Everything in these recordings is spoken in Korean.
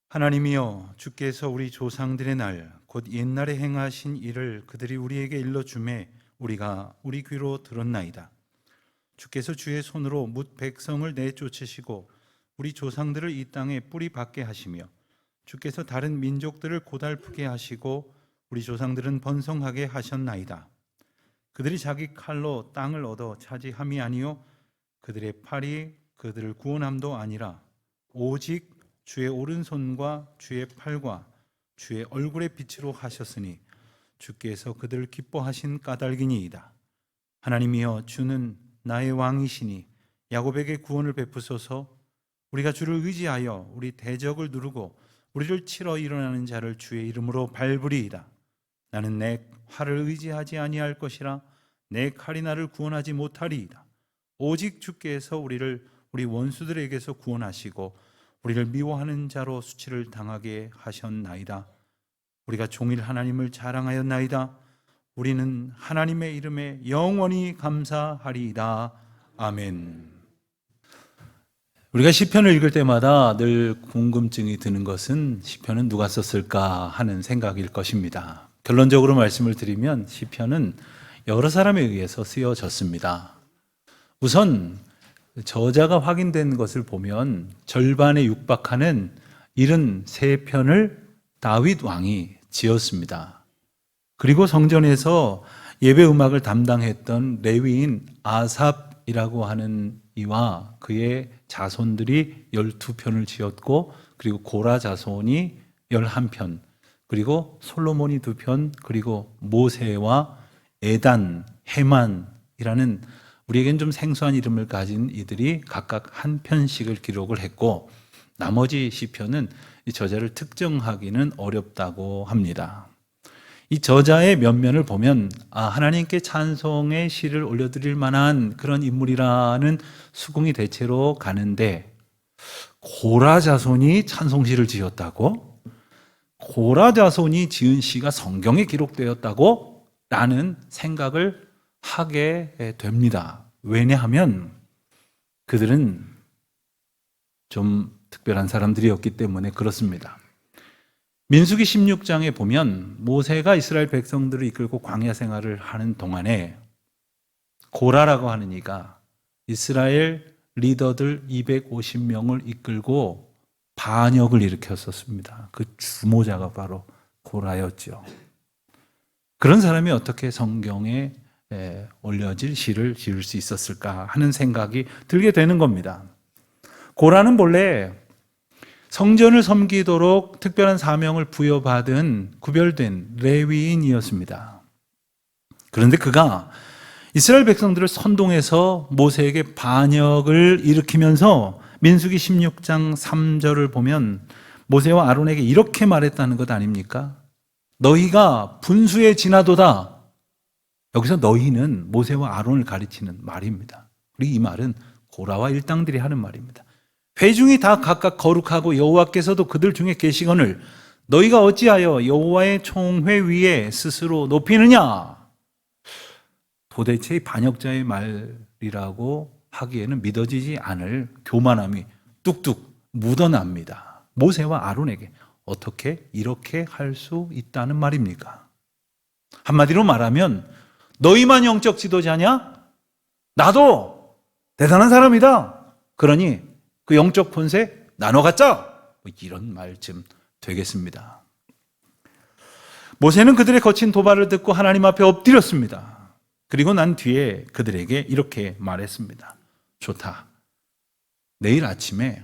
하나님이여, 주께서 우리 조상들의 날 곧 옛날에 행하신 일을 그들이 우리에게 일러주매 우리가 우리 귀로 들었나이다. 주께서 주의 손으로 뭇 백성을 내쫓으시고 우리 조상들을 이 땅에 뿌리 박게 하시며 주께서 다른 민족들을 고달프게 하시고 우리 조상들은 번성하게 하셨나이다. 그들이 자기 칼로 땅을 얻어 차지함이 아니요 그들의 팔이 그들을 구원함도 아니라 오직 주의 오른손과 주의 팔과 주의 얼굴의 빛으로 하셨으니 주께서 그들을 기뻐하신 까닭이니이다. 하나님이여, 주는 나의 왕이시니 야곱에게 구원을 베푸소서. 우리가 주를 의지하여 우리 대적을 누르고 우리를 치러 일어나는 자를 주의 이름으로 밟으리이다. 나는 내 활을 의지하지 아니할 것이라 내 칼이 나를 구원하지 못하리이다. 오직 주께서 우리를 우리 원수들에게서 구원하시고 우리를 미워하는 자로 수치를 당하게 하셨나이다. 우리가 종일 하나님을 자랑하였나이다. 우리는 하나님의 이름에 영원히 감사하리이다. 아멘. 우리가 시편을 읽을 때마다 늘 궁금증이 드는 것은 시편은 누가 썼을까 하는 생각일 것입니다. 결론적으로 말씀을 드리면 시편은 여러 사람에 의해서 쓰여졌습니다. 우선 저자가 확인된 것을 보면 절반에 육박하는 73편을 다윗 왕이 지었습니다. 그리고 성전에서 예배 음악을 담당했던 레위인 아삽이라고 하는 이와 그의 자손들이 12편을 지었고, 그리고 고라 자손이 11편, 그리고 솔로몬이 2편, 그리고 모세와 에단, 헤만이라는 우리에겐 좀 생소한 이름을 가진 이들이 각각 한 편씩을 기록을 했고, 나머지 시편은 이 저자를 특정하기는 어렵다고 합니다. 이 저자의 면면을 보면 하나님께 찬송의 시를 올려드릴 만한 그런 인물이라는 수긍이 대체로 가는데, 고라 자손이 찬송시를 지었다고? 고라 자손이 지은 시가 성경에 기록되었다고? 라는 생각을 하게 됩니다. 왜냐하면 그들은 좀 특별한 사람들이었기 때문에 그렇습니다. 민수기 16장에 보면 모세가 이스라엘 백성들을 이끌고 광야 생활을 하는 동안에 고라라고 하는 이가 이스라엘 리더들 250명을 이끌고 반역을 일으켰었습니다. 그 주모자가 바로 고라였죠. 그런 사람이 어떻게 성경에 올려질 시를 지을 수 있었을까 하는 생각이 들게 되는 겁니다. 고라는 본래 성전을 섬기도록 특별한 사명을 부여받은 구별된 레위인이었습니다. 그런데 그가 이스라엘 백성들을 선동해서 모세에게 반역을 일으키면서 민수기 16장 3절을 보면 모세와 아론에게 이렇게 말했다는 것 아닙니까? 너희가 분수에 지나도다. 여기서 너희는 모세와 아론을 가리키는 말입니다. 그리고 이 말은 고라와 일당들이 하는 말입니다. 회중이 다 각각 거룩하고 여호와께서도 그들 중에 계시거늘 너희가 어찌하여 여호와의 총회 위에 스스로 높이느냐? 도대체 이 반역자의 말이라고 하기에는 믿어지지 않을 교만함이 뚝뚝 묻어납니다. 모세와 아론에게 어떻게 이렇게 할 수 있다는 말입니까? 한마디로 말하면 너희만 영적 지도자냐? 나도 대단한 사람이다. 그러니 그 영적 본세 나눠 갖자. 이런 말쯤 되겠습니다. 모세는 그들의 거친 도발을 듣고 하나님 앞에 엎드렸습니다. 그리고 난 뒤에 그들에게 이렇게 말했습니다. 좋다. 내일 아침에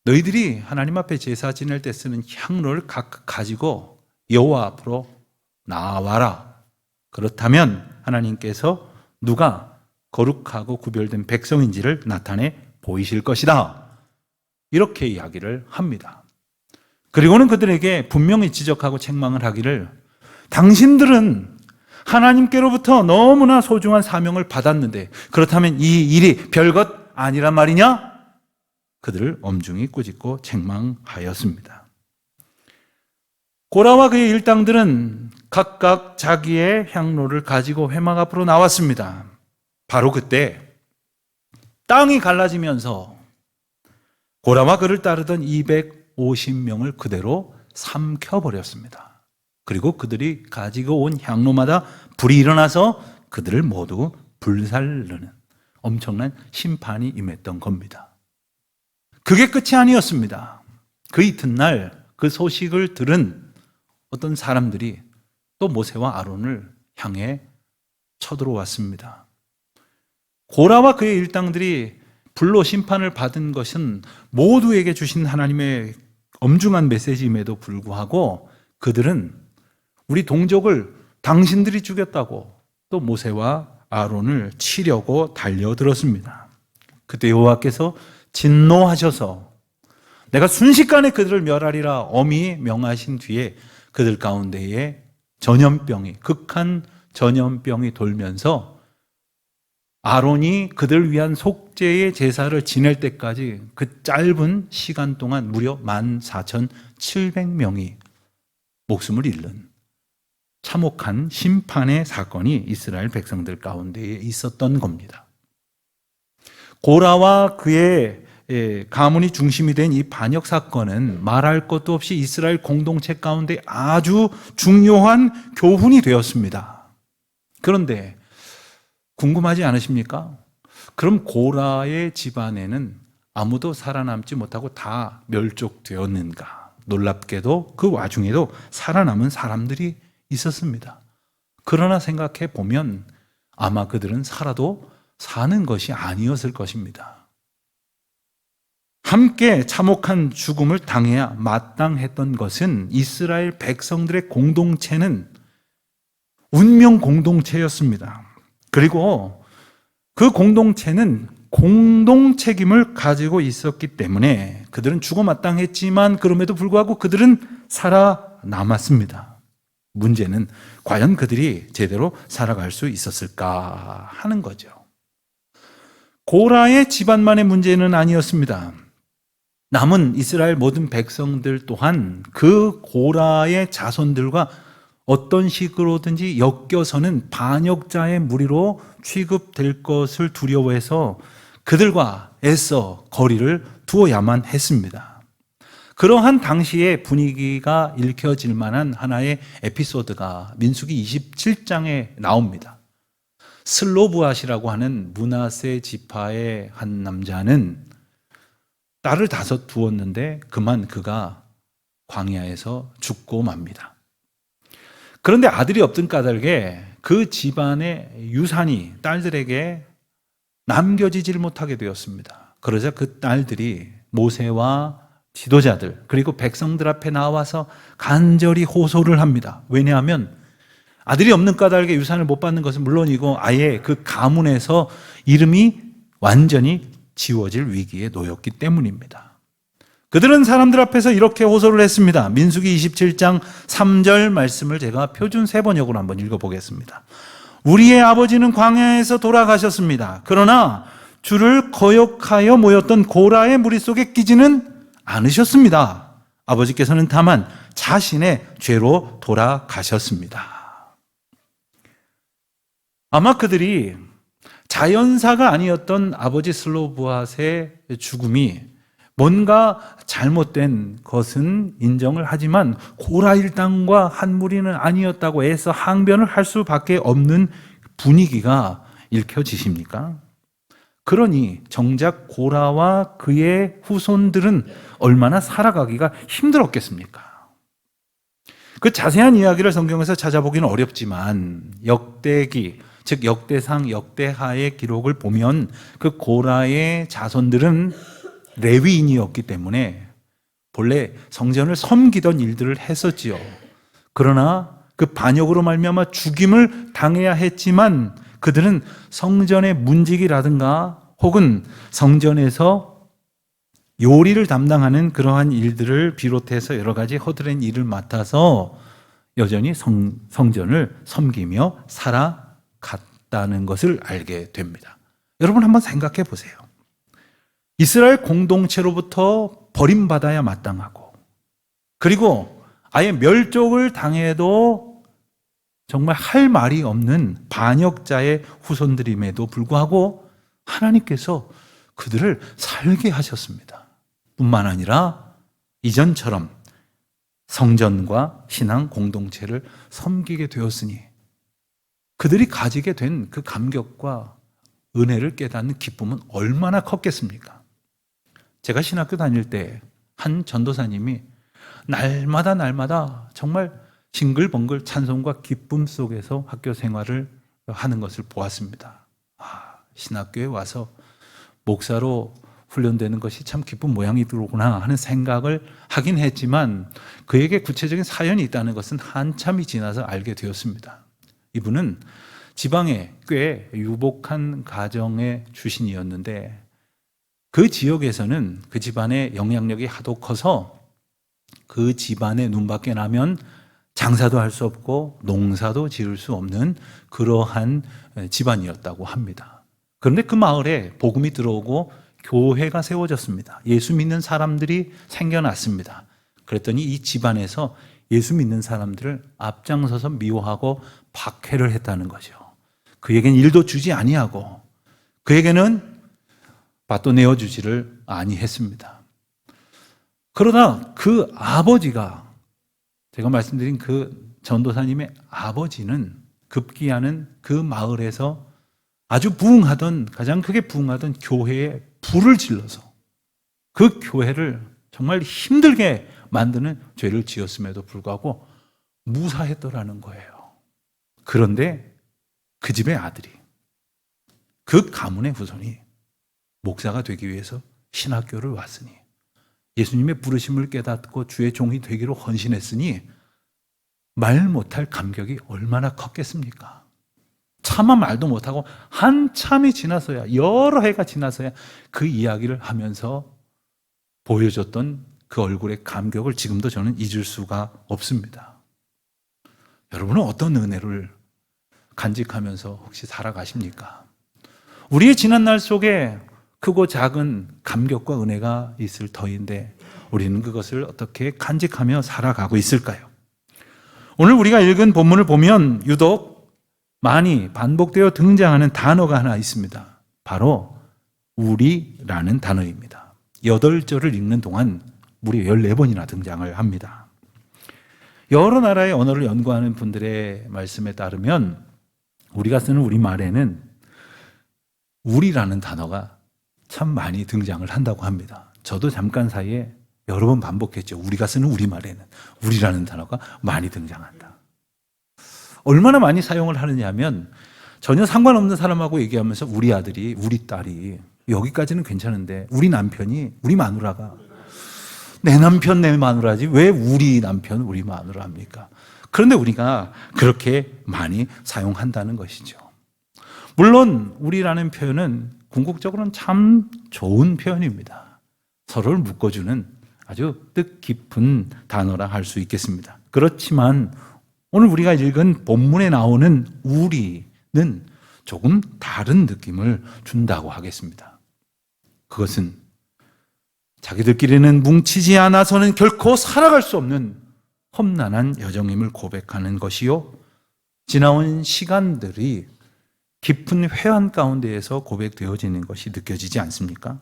너희들이 하나님 앞에 제사 지낼 때 쓰는 향로를 각각 가지고 여호와 앞으로 나와라. 그렇다면 하나님께서 누가 거룩하고 구별된 백성인지를 나타내 보이실 것이다. 이렇게 이야기를 합니다. 그리고는 그들에게 분명히 지적하고 책망을 하기를 당신들은 하나님께로부터 너무나 소중한 사명을 받았는데 그렇다면 이 일이 별것 아니란 말이냐? 그들을 엄중히 꾸짖고 책망하였습니다. 고라와 그의 일당들은 각각 자기의 향로를 가지고 회막 앞으로 나왔습니다. 바로 그때 땅이 갈라지면서 고라와 그를 따르던 250 50명을 그대로 삼켜버렸습니다. 그리고 그들이 가지고 온 향로마다 불이 일어나서 그들을 모두 불살르는 엄청난 심판이 임했던 겁니다. 그게 끝이 아니었습니다. 그 이튿날 그 소식을 들은 어떤 사람들이 또 모세와 아론을 향해 쳐들어왔습니다. 고라와 그의 일당들이 불로 심판을 받은 것은 모두에게 주신 하나님의 엄중한 메시지임에도 불구하고 그들은 우리 동족을 당신들이 죽였다고 또 모세와 아론을 치려고 달려들었습니다. 그때 여호와께서 진노하셔서 내가 순식간에 그들을 멸하리라 엄히 명하신 뒤에 그들 가운데에 극한 전염병이 돌면서 아론이 그들 위한 속죄의 제사를 지낼 때까지 그 짧은 시간 동안 무려 14,700명이 목숨을 잃는 참혹한 심판의 사건이 이스라엘 백성들 가운데에 있었던 겁니다. 고라와 그의 가문이 중심이 된 이 반역 사건은 말할 것도 없이 이스라엘 공동체 가운데 아주 중요한 교훈이 되었습니다. 그런데 궁금하지 않으십니까? 그럼 고라의 집안에는 아무도 살아남지 못하고 다 멸족되었는가? 놀랍게도 그 와중에도 살아남은 사람들이 있었습니다. 그러나 생각해 보면 아마 그들은 살아도 사는 것이 아니었을 것입니다. 함께 참혹한 죽음을 당해야 마땅했던 것은 이스라엘 백성들의 공동체는 운명 공동체였습니다. 그리고 그 공동체는 공동 책임을 가지고 있었기 때문에 그들은 죽어 마땅했지만 그럼에도 불구하고 그들은 살아남았습니다. 문제는 과연 그들이 제대로 살아갈 수 있었을까 하는 거죠. 고라의 집안만의 문제는 아니었습니다. 남은 이스라엘 모든 백성들 또한 그 고라의 자손들과 어떤 식으로든지 엮여서는 반역자의 무리로 취급될 것을 두려워해서 그들과 애써 거리를 두어야만 했습니다. 그러한 당시의 분위기가 읽혀질 만한 하나의 에피소드가 민수기 27장에 나옵니다. 슬로브앗이라고 하는 므낫세 지파의 한 남자는 딸을 5 두었는데 그만 그가 광야에서 죽고 맙니다. 그런데 아들이 없던 까닭에 그 집안의 유산이 딸들에게 남겨지질 못하게 되었습니다. 그러자 그 딸들이 모세와 지도자들 그리고 백성들 앞에 나와서 간절히 호소를 합니다. 왜냐하면 아들이 없는 까닭에 유산을 못 받는 것은 물론이고 아예 그 가문에서 이름이 완전히 지워질 위기에 놓였기 때문입니다. 그들은 사람들 앞에서 이렇게 호소를 했습니다. 민수기 27장 3절 말씀을 제가 표준 세번역으로 한번 읽어보겠습니다. 우리의 아버지는 광야에서 돌아가셨습니다. 그러나 주를 거역하여 모였던 고라의 무리 속에 끼지는 않으셨습니다. 아버지께서는 다만 자신의 죄로 돌아가셨습니다. 아마 그들이 자연사가 아니었던 아버지 슬로브앗의 죽음이 뭔가 잘못된 것은 인정을 하지만 고라 일당과 한 무리는 아니었다고 해서 항변을 할 수밖에 없는 분위기가 읽혀지십니까? 그러니 정작 고라와 그의 후손들은 얼마나 살아가기가 힘들었겠습니까? 그 자세한 이야기를 성경에서 찾아보기는 어렵지만 역대기, 즉 역대상, 역대하의 기록을 보면 그 고라의 자손들은 레위인이었기 때문에 본래 성전을 섬기던 일들을 했었지요. 그러나 그 반역으로 말미암아 죽임을 당해야 했지만 그들은 성전의 문지기라든가 혹은 성전에서 요리를 담당하는 그러한 일들을 비롯해서 여러 가지 허드렛 일을 맡아서 여전히 성전을 섬기며 살아갔다는 것을 알게 됩니다. 여러분 한번 생각해 보세요. 이스라엘 공동체로부터 버림받아야 마땅하고 그리고 아예 멸족을 당해도 정말 할 말이 없는 반역자의 후손들임에도 불구하고 하나님께서 그들을 살게 하셨습니다. 뿐만 아니라 이전처럼 성전과 신앙 공동체를 섬기게 되었으니 그들이 가지게 된 그 감격과 은혜를 깨닫는 기쁨은 얼마나 컸겠습니까? 제가 신학교 다닐 때 한 전도사님이 날마다 정말 싱글벙글 찬송과 기쁨 속에서 학교 생활을 하는 것을 보았습니다. 신학교에 와서 목사로 훈련되는 것이 참 기쁜 모양이더구나 하는 생각을 하긴 했지만 그에게 구체적인 사연이 있다는 것은 한참이 지나서 알게 되었습니다. 이분은 지방에 꽤 유복한 가정의 출신이었는데 그 지역에서는 그 집안의 영향력이 하도 커서 그 집안의 눈밖에 나면 장사도 할 수 없고 농사도 지을 수 없는 그러한 집안이었다고 합니다. 그런데 그 마을에 복음이 들어오고 교회가 세워졌습니다. 예수 믿는 사람들이 생겨났습니다. 그랬더니 이 집안에서 예수 믿는 사람들을 앞장서서 미워하고 박해를 했다는 거죠. 그에게는 일도 주지 아니하고 그에게는 밭도 내어주지를 아니했습니다. 그러다 그 아버지가, 제가 말씀드린 그 전도사님의 아버지는 급기야는 그 마을에서 아주 부흥하던, 가장 크게 부흥하던 교회에 불을 질러서 그 교회를 정말 힘들게 만드는 죄를 지었음에도 불구하고 무사했더라는 거예요. 그런데 그 집의 아들이, 그 가문의 후손이 목사가 되기 위해서 신학교를 왔으니, 예수님의 부르심을 깨닫고 주의 종이 되기로 헌신했으니 말 못할 감격이 얼마나 컸겠습니까? 차마 말도 못하고 한참이 지나서야, 여러 해가 지나서야 그 이야기를 하면서 보여줬던 그 얼굴의 감격을 지금도 저는 잊을 수가 없습니다. 여러분은 어떤 은혜를 간직하면서 혹시 살아가십니까? 우리의 지난날 속에 크고 작은 감격과 은혜가 있을 터인데 우리는 그것을 어떻게 간직하며 살아가고 있을까요? 오늘 우리가 읽은 본문을 보면 유독 많이 반복되어 등장하는 단어가 하나 있습니다. 바로 우리라는 단어입니다. 8절을 읽는 동안 무려 14번이나 등장을 합니다. 여러 나라의 언어를 연구하는 분들의 말씀에 따르면 우리가 쓰는 우리말에는 우리라는 단어가 참 많이 등장을 한다고 합니다. 저도 잠깐 사이에 여러 번 반복했죠. 우리가 쓰는 우리말에는 우리라는 단어가 많이 등장한다. 얼마나 많이 사용을 하느냐 하면 전혀 상관없는 사람하고 얘기하면서 우리 아들이, 우리 딸이, 여기까지는 괜찮은데 우리 남편이, 우리 마누라가, 내 남편, 내 마누라지 왜 우리 남편, 우리 마누라 합니까? 그런데 우리가 그렇게 많이 사용한다는 것이죠. 물론 우리라는 표현은 궁극적으로는 참 좋은 표현입니다. 서로를 묶어주는 아주 뜻깊은 단어라 할 수 있겠습니다. 그렇지만 오늘 우리가 읽은 본문에 나오는 우리는 조금 다른 느낌을 준다고 하겠습니다. 그것은 자기들끼리는 뭉치지 않아서는 결코 살아갈 수 없는 험난한 여정임을 고백하는 것이요, 지나온 시간들이 깊은 회한 가운데에서 고백되어지는 것이 느껴지지 않습니까?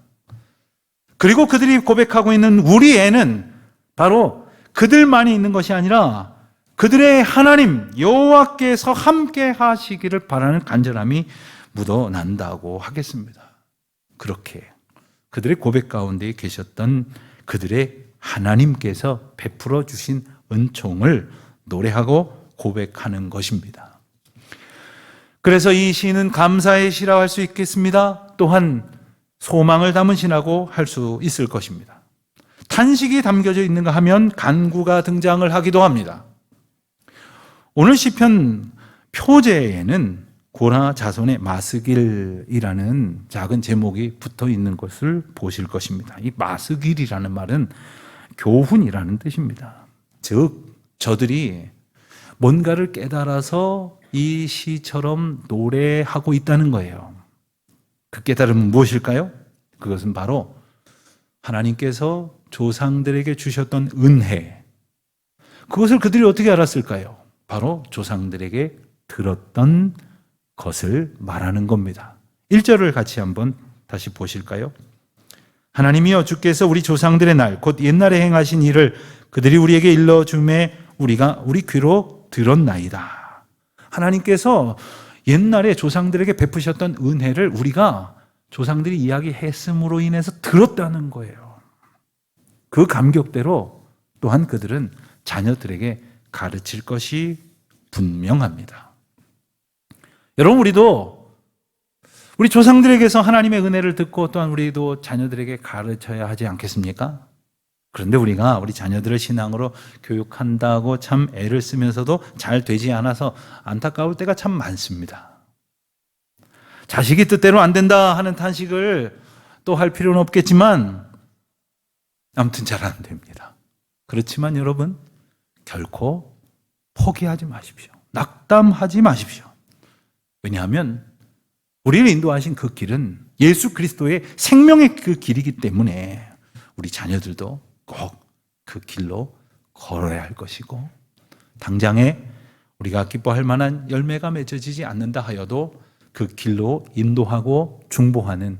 그리고 그들이 고백하고 있는 우리에는 바로 그들만이 있는 것이 아니라 그들의 하나님 여호와께서 함께 하시기를 바라는 간절함이 묻어난다고 하겠습니다. 그렇게 그들의 고백 가운데 계셨던 그들의 하나님께서 베풀어 주신 은총을 노래하고 고백하는 것입니다. 그래서 이 시는 감사의 시라고 할 수 있겠습니다. 또한 소망을 담은 시라고 할 수 있을 것입니다. 탄식이 담겨져 있는가 하면 간구가 등장을 하기도 합니다. 오늘 시편 표제에는 고라 자손의 마스길이라는 작은 제목이 붙어 있는 것을 보실 것입니다. 이 마스길이라는 말은 교훈이라는 뜻입니다. 즉 저들이 뭔가를 깨달아서 이 시처럼 노래하고 있다는 거예요. 그 깨달음은 무엇일까요? 그것은 바로 하나님께서 조상들에게 주셨던 은혜, 그것을 그들이 어떻게 알았을까요? 바로 조상들에게 들었던 것을 말하는 겁니다. 1절을 같이 한번 다시 보실까요? 하나님이여 주께서 우리 조상들의 날 곧 옛날에 행하신 일을 그들이 우리에게 일러줌에 우리가 우리 귀로 들었나이다. 하나님께서 옛날에 조상들에게 베푸셨던 은혜를 우리가 조상들이 이야기했음으로 인해서 들었다는 거예요. 그 감격대로 또한 그들은 자녀들에게 가르칠 것이 분명합니다. 여러분, 우리도 우리 조상들에게서 하나님의 은혜를 듣고 또한 우리도 자녀들에게 가르쳐야 하지 않겠습니까? 그런데 우리가 우리 자녀들을 신앙으로 교육한다고 참 애를 쓰면서도 잘 되지 않아서 안타까울 때가 참 많습니다. 자식이 뜻대로 안 된다 하는 탄식을 또 할 필요는 없겠지만 아무튼 잘 안 됩니다. 그렇지만 여러분, 결코 포기하지 마십시오. 낙담하지 마십시오. 왜냐하면 우리를 인도하신 그 길은 예수 그리스도의 생명의 그 길이기 때문에 우리 자녀들도 꼭 그 길로 걸어야 할 것이고, 당장에 우리가 기뻐할 만한 열매가 맺어지지 않는다 하여도 그 길로 인도하고 중보하는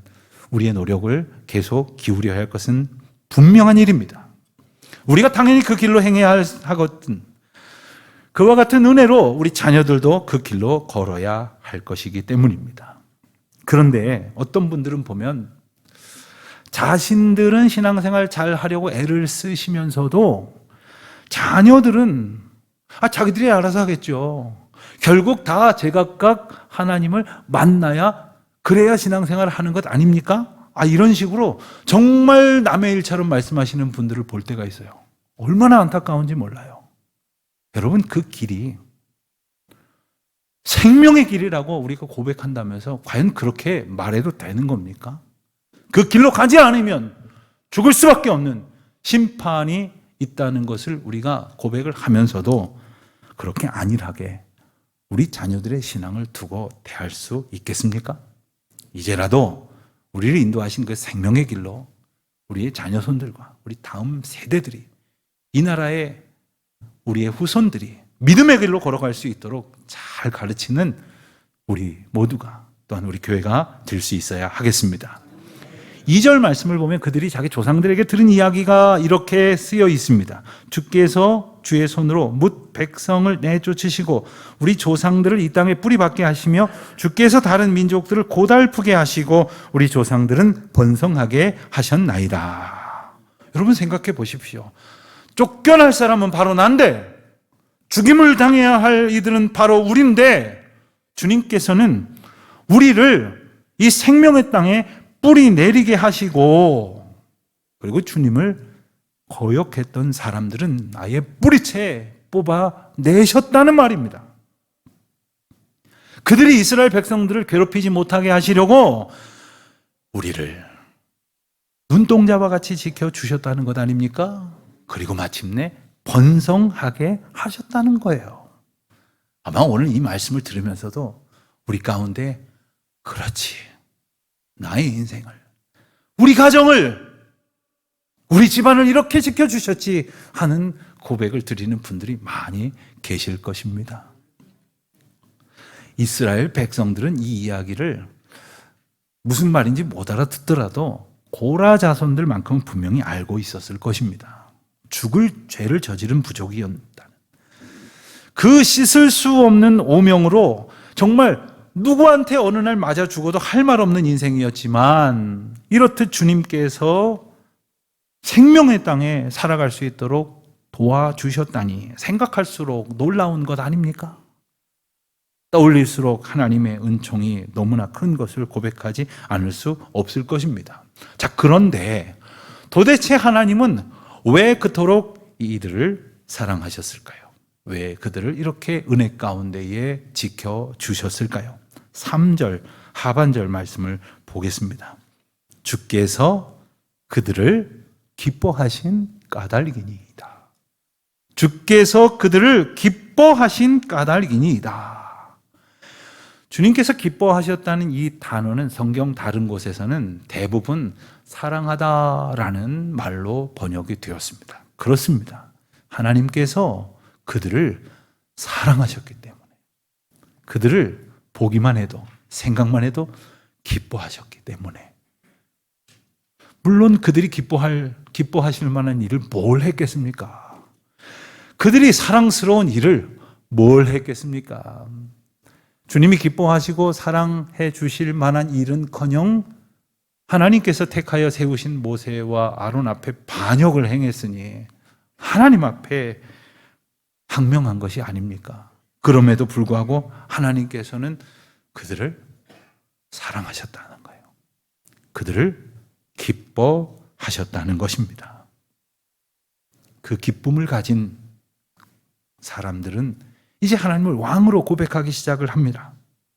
우리의 노력을 계속 기울여야 할 것은 분명한 일입니다. 우리가 당연히 그 길로 행해야 하거든, 그와 같은 은혜로 우리 자녀들도 그 길로 걸어야 할 것이기 때문입니다. 그런데 어떤 분들은 보면 자신들은 신앙생활 잘 하려고 애를 쓰시면서도 자녀들은 자기들이 알아서 하겠죠. 결국 다 제각각 하나님을 만나야 그래야 신앙생활을 하는 것 아닙니까? 이런 식으로 정말 남의 일처럼 말씀하시는 분들을 볼 때가 있어요. 얼마나 안타까운지 몰라요. 여러분, 그 길이 생명의 길이라고 우리가 고백한다면서 과연 그렇게 말해도 되는 겁니까? 그 길로 가지 않으면 죽을 수밖에 없는 심판이 있다는 것을 우리가 고백을 하면서도 그렇게 안일하게 우리 자녀들의 신앙을 두고 대할 수 있겠습니까? 이제라도 우리를 인도하신 그 생명의 길로 우리의 자녀손들과 우리 다음 세대들이, 이 나라의 우리의 후손들이 믿음의 길로 걸어갈 수 있도록 잘 가르치는 우리 모두가, 또한 우리 교회가 될 수 있어야 하겠습니다. 2절 말씀을 보면 그들이 자기 조상들에게 들은 이야기가 이렇게 쓰여 있습니다. 주께서 주의 손으로 뭇 백성을 내쫓으시고 우리 조상들을 이 땅에 뿌리박게 하시며 주께서 다른 민족들을 고달프게 하시고 우리 조상들은 번성하게 하셨나이다. 여러분, 생각해 보십시오. 쫓겨날 사람은 바로 난데, 죽임을 당해야 할 이들은 바로 우리인데, 주님께서는 우리를 이 생명의 땅에 뿌리 내리게 하시고, 그리고 주님을 거역했던 사람들은 아예 뿌리채 뽑아내셨다는 말입니다. 그들이 이스라엘 백성들을 괴롭히지 못하게 하시려고 우리를 눈동자와 같이 지켜주셨다는 것 아닙니까? 그리고 마침내 번성하게 하셨다는 거예요. 아마 오늘 이 말씀을 들으면서도 우리 가운데, 그렇지, 나의 인생을, 우리 가정을, 우리 집안을 이렇게 지켜주셨지 하는 고백을 드리는 분들이 많이 계실 것입니다. 이스라엘 백성들은 이 이야기를 무슨 말인지 못 알아듣더라도 고라 자손들만큼은 분명히 알고 있었을 것입니다. 죽을 죄를 저지른 부족이었다는 그 씻을 수 없는 오명으로 정말 누구한테 어느 날 맞아 죽어도 할 말 없는 인생이었지만, 이렇듯 주님께서 생명의 땅에 살아갈 수 있도록 도와주셨다니 생각할수록 놀라운 것 아닙니까? 떠올릴수록 하나님의 은총이 너무나 큰 것을 고백하지 않을 수 없을 것입니다. 자, 그런데 도대체 하나님은 왜 그토록 이들을 사랑하셨을까요? 왜 그들을 이렇게 은혜 가운데에 지켜주셨을까요? 3절 하반절 말씀을 보겠습니다. 주께서 그들을 기뻐하신 까닭이니이다. 주께서 그들을 기뻐하신 까닭이니이다. 주님께서 기뻐하셨다는 이 단어는 성경 다른 곳에서는 대부분 사랑하다라는 말로 번역이 되었습니다. 그렇습니다. 하나님께서 그들을 사랑하셨기 때문에, 그들을 보기만 해도, 생각만 해도 기뻐하셨기 때문에. 물론 그들이 기뻐하실 만한 일을 뭘 했겠습니까? 그들이 사랑스러운 일을 뭘 했겠습니까? 주님이 기뻐하시고 사랑해 주실 만한 일은커녕 하나님께서 택하여 세우신 모세와 아론 앞에 반역을 행했으니 하나님 앞에 항명한 것이 아닙니까? 그럼에도 불구하고 하나님께서는 그들을 사랑하셨다는 거예요. 그들을 기뻐하셨다는 것입니다. 그 기쁨을 가진 사람들은 이제 하나님을 왕으로 고백하기 시작을 합니다.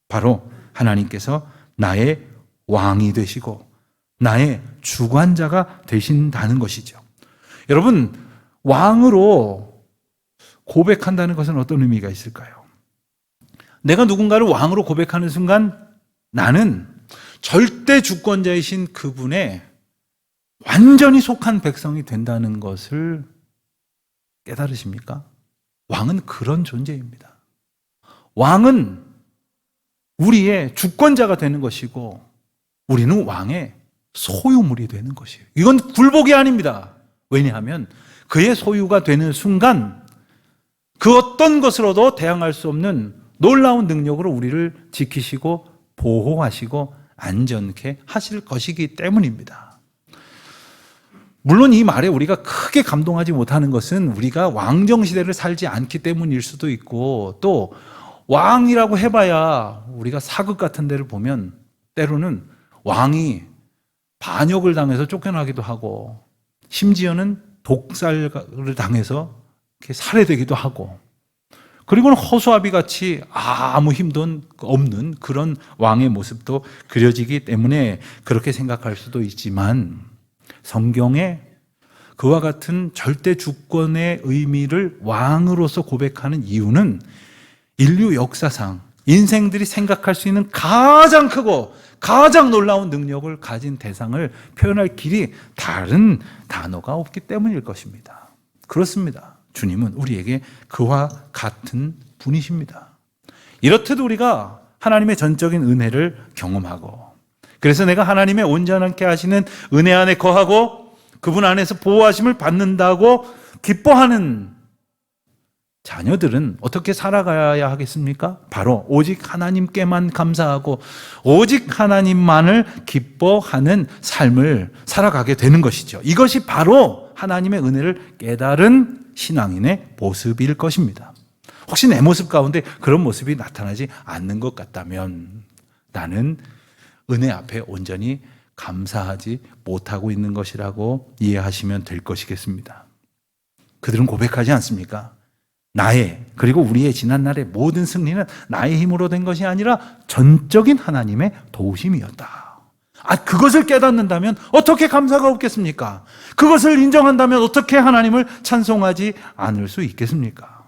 바로 하나님께서 나의 왕이 되시고 나의 주관자가 되신다는 것이죠. 여러분, 왕으로 고백한다는 것은 어떤 의미가 있을까요? 내가 누군가를 왕으로 고백하는 순간 나는 절대 주권자이신 그분의 완전히 속한 백성이 된다는 것을 깨달으십니까? 왕은 그런 존재입니다. 왕은 우리의 주권자가 되는 것이고 우리는 왕의 소유물이 되는 것이에요. 이건 굴복이 아닙니다. 왜냐하면 그의 소유가 되는 순간 그 어떤 것으로도 대항할 수 없는 놀라운 능력으로 우리를 지키시고 보호하시고 안전케 하실 것이기 때문입니다. 물론 이 말에 우리가 크게 감동하지 못하는 것은 우리가 왕정시대를 살지 않기 때문일 수도 있고 또 왕이라고 해봐야 우리가 사극 같은 데를 보면 때로는 왕이 반역을 당해서 쫓겨나기도 하고 심지어는 독살을 당해서 이렇게 살해되기도 하고 그리고는 허수아비 같이 아무 힘도 없는 그런 왕의 모습도 그려지기 때문에 그렇게 생각할 수도 있지만 성경에 그와 같은 절대 주권의 의미를 왕으로서 고백하는 이유는 인류 역사상 인생들이 생각할 수 있는 가장 크고 가장 놀라운 능력을 가진 대상을 표현할 길이 다른 단어가 없기 때문일 것입니다. 그렇습니다. 주님은 우리에게 그와 같은 분이십니다. 이렇듯 우리가 하나님의 전적인 은혜를 경험하고 그래서 내가 하나님의 온전하게 하시는 은혜 안에 거하고 그분 안에서 보호하심을 받는다고 기뻐하는 자녀들은 어떻게 살아가야 하겠습니까? 바로 오직 하나님께만 감사하고 오직 하나님만을 기뻐하는 삶을 살아가게 되는 것이죠. 이것이 바로 하나님의 은혜를 깨달은 신앙인의 모습일 것입니다. 혹시 내 모습 가운데 그런 모습이 나타나지 않는 것 같다면 나는 은혜 앞에 온전히 감사하지 못하고 있는 것이라고 이해하시면 될 것이겠습니다. 그들은 고백하지 않습니까? 나의 그리고 우리의 지난날의 모든 승리는 나의 힘으로 된 것이 아니라 전적인 하나님의 도우심이었다. 그것을 깨닫는다면 어떻게 감사가 없겠습니까? 그것을 인정한다면 어떻게 하나님을 찬송하지 않을 수 있겠습니까?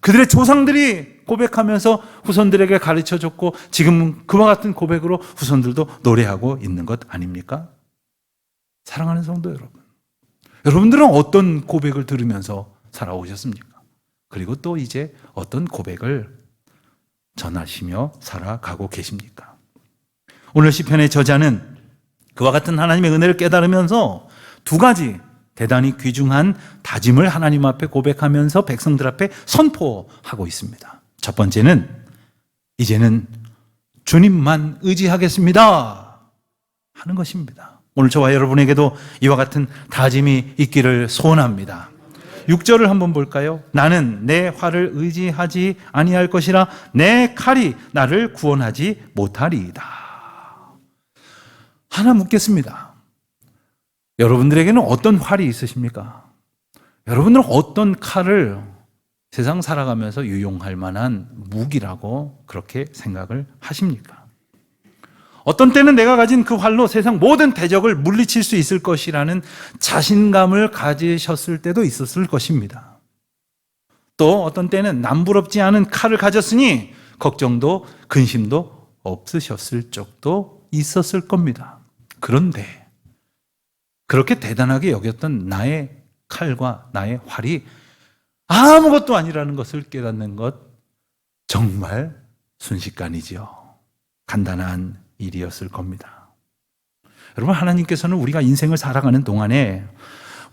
그들의 조상들이 고백하면서 후손들에게 가르쳐줬고 지금 그와 같은 고백으로 후손들도 노래하고 있는 것 아닙니까? 사랑하는 성도 여러분, 여러분들은 어떤 고백을 들으면서 살아오셨습니까? 그리고 또 이제 어떤 고백을 전하시며 살아가고 계십니까? 오늘 시편의 저자는 그와 같은 하나님의 은혜를 깨달으면서 두 가지 대단히 귀중한 다짐을 하나님 앞에 고백하면서 백성들 앞에 선포하고 있습니다. 첫 번째는 이제는 주님만 의지하겠습니다 하는 것입니다. 오늘 저와 여러분에게도 이와 같은 다짐이 있기를 소원합니다. 6절을 한번 볼까요? 나는 내 활을 의지하지 아니할 것이라 내 칼이 나를 구원하지 못하리이다. 하나 묻겠습니다. 여러분들에게는 어떤 활이 있으십니까? 여러분들은 어떤 칼을 세상 살아가면서 유용할 만한 무기라고 그렇게 생각을 하십니까? 어떤 때는 내가 가진 그 활로 세상 모든 대적을 물리칠 수 있을 것이라는 자신감을 가지셨을 때도 있었을 것입니다. 또 어떤 때는 남부럽지 않은 칼을 가졌으니 걱정도 근심도 없으셨을 적도 있었을 겁니다. 그런데 그렇게 대단하게 여겼던 나의 칼과 나의 활이 아무것도 아니라는 것을 깨닫는 것 정말 순식간이지요. 간단한 일이었을 겁니다. 여러분, 하나님께서는 우리가 인생을 살아가는 동안에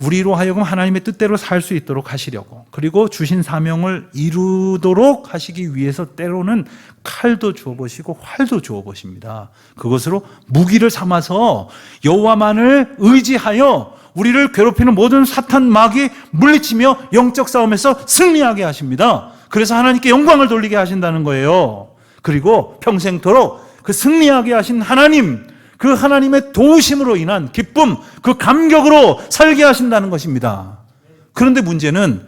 우리로 하여금 하나님의 뜻대로 살 수 있도록 하시려고, 그리고 주신 사명을 이루도록 하시기 위해서 때로는 칼도 주어보시고 활도 주어보십니다. 그것으로 무기를 삼아서 여호와만을 의지하여 우리를 괴롭히는 모든 사탄 마귀 물리치며 영적 싸움에서 승리하게 하십니다. 그래서 하나님께 영광을 돌리게 하신다는 거예요. 그리고 평생토록 그 승리하게 하신 하나님, 그 하나님의 도우심으로 인한 기쁨, 그 감격으로 살게 하신다는 것입니다. 그런데 문제는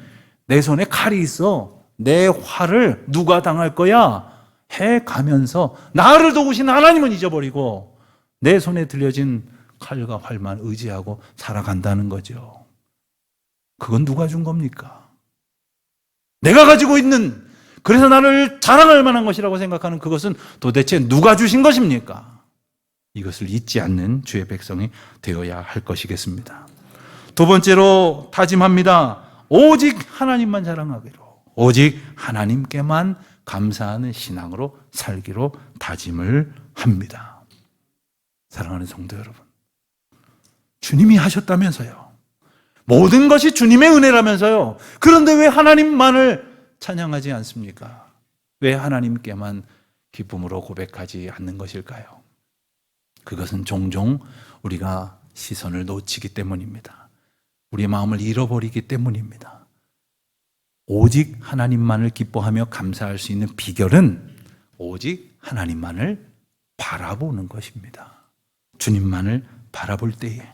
내 손에 칼이 있어. 내 화를 누가 당할 거야? 해 가면서 나를 도우신 하나님은 잊어버리고 내 손에 들려진 칼과 활만 의지하고 살아간다는 거죠. 그건 누가 준 겁니까? 내가 가지고 있는, 그래서 나를 자랑할 만한 것이라고 생각하는 그것은 도대체 누가 주신 것입니까? 이것을 잊지 않는 주의 백성이 되어야 할 것이겠습니다. 두 번째로 다짐합니다. 오직 하나님만 자랑하기로, 오직 하나님께만 감사하는 신앙으로 살기로 다짐을 합니다. 사랑하는 성도 여러분, 주님이 하셨다면서요. 모든 것이 주님의 은혜라면서요. 그런데 왜 하나님만을 찬양하지 않습니까? 왜 하나님께만 기쁨으로 고백하지 않는 것일까요? 그것은 종종 우리가 시선을 놓치기 때문입니다. 우리의 마음을 잃어버리기 때문입니다. 오직 하나님만을 기뻐하며 감사할 수 있는 비결은 오직 하나님만을 바라보는 것입니다. 주님만을 바라볼 때에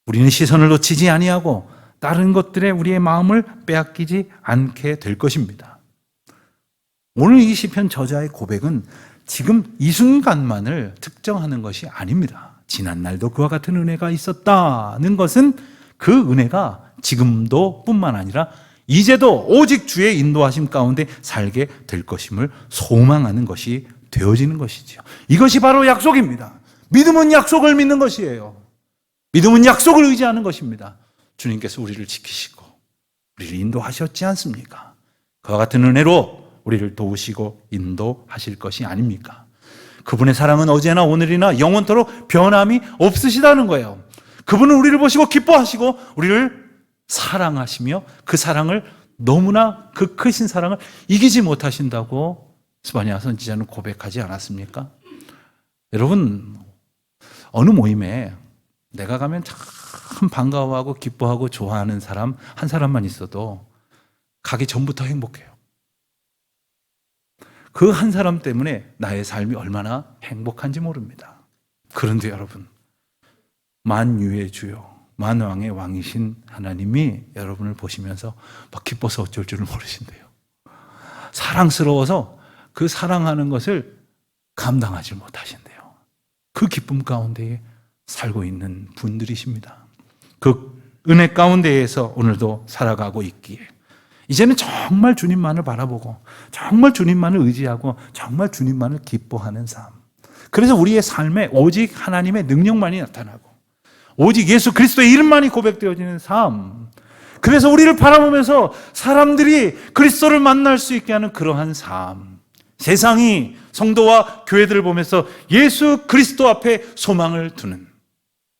우리는 시선을 놓치지 아니하고 다른 것들에 우리의 마음을 빼앗기지 않게 될 것입니다. 오늘 이 시편 저자의 고백은 지금 이 순간만을 특정하는 것이 아닙니다. 지난날도 그와 같은 은혜가 있었다는 것은 그 은혜가 지금도 뿐만 아니라 이제도 오직 주의 인도하심 가운데 살게 될 것임을 소망하는 것이 되어지는 것이죠. 이것이 바로 약속입니다. 믿음은 약속을 믿는 것이에요. 믿음은 약속을 의지하는 것입니다. 주님께서 우리를 지키시고 우리를 인도하셨지 않습니까? 그와 같은 은혜로 우리를 도우시고 인도하실 것이 아닙니까? 그분의 사랑은 어제나 오늘이나 영원토록 변함이 없으시다는 거예요. 그분은 우리를 보시고 기뻐하시고 우리를 사랑하시며 그 사랑을 너무나 그 크신 사랑을 이기지 못하신다고 스바냐 선지자는 고백하지 않았습니까? 여러분, 어느 모임에 내가 가면 참 반가워하고 기뻐하고 좋아하는 사람 한 사람만 있어도 가기 전부터 행복해요. 그 한 사람 때문에 나의 삶이 얼마나 행복한지 모릅니다. 그런데 여러분, 만유의 주요 만왕의 왕이신 하나님이 여러분을 보시면서 막 기뻐서 어쩔 줄을 모르신대요. 사랑스러워서 그 사랑하는 것을 감당하지 못하신대요. 그 기쁨 가운데에 살고 있는 분들이십니다. 그 은혜 가운데에서 오늘도 살아가고 있기에 이제는 정말 주님만을 바라보고 정말 주님만을 의지하고 정말 주님만을 기뻐하는 삶. 그래서 우리의 삶에 오직 하나님의 능력만이 나타나고 오직 예수 그리스도의 이름만이 고백되어지는 삶. 그래서 우리를 바라보면서 사람들이 그리스도를 만날 수 있게 하는 그러한 삶. 세상이 성도와 교회들을 보면서 예수 그리스도 앞에 소망을 두는,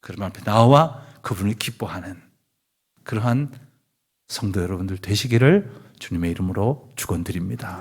그분 앞에 나와 그분을 기뻐하는 그러한 성도 여러분들 되시기를 주님의 이름으로 축원드립니다.